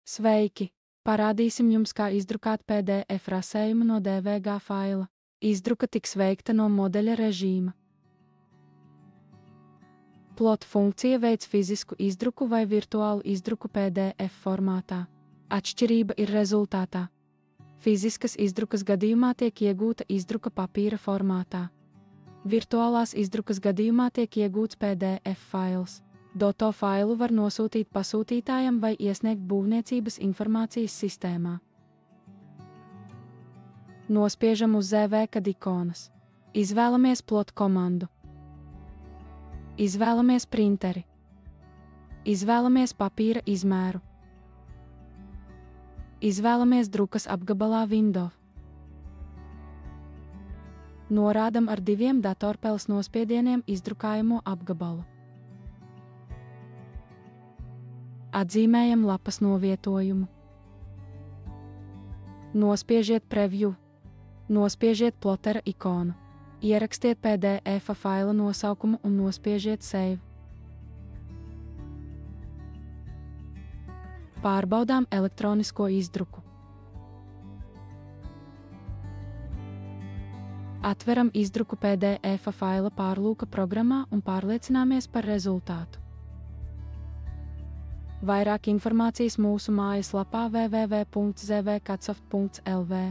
Sveiki! Parādīsim jums, kā izdrukāt PDF rasējumu no DVG faila. Izdruka tiks veikta no modeļa režīma. Plot funkcija veic fizisku izdruku vai virtuālu izdruku PDF formātā. Atšķirība ir rezultātā. Fiziskas izdrukas gadījumā tiek iegūta izdruka papīra formātā. Virtuālās izdrukas gadījumā tiek iegūts PDF fails. Doto failu var nosūtīt pasūtītājam vai iesniegt būvniecības informācijas sistēmā. Nospiežam uz ZVK ikonas. Izvēlamies plot komandu. Izvēlamies printeri. Izvēlamies papīra izmēru. Izvēlamies drukas apgabalā window. Norādam ar 2 datorpeles nospiedieniem izdrukājamo apgabalu. Atzīmējam lapas novietojumu. Nospiežiet preview. Nospiežiet plotera ikonu. Ierakstiet PDF faila nosaukumu un nospiežiet save. Pārbaudām elektronisko izdruku. Atveram izdruku PDF faila pārlūka programmā un pārliecināmies par rezultātu. Vairāk informācijas mūsu mājaslapā www.zvkatsoft.lv.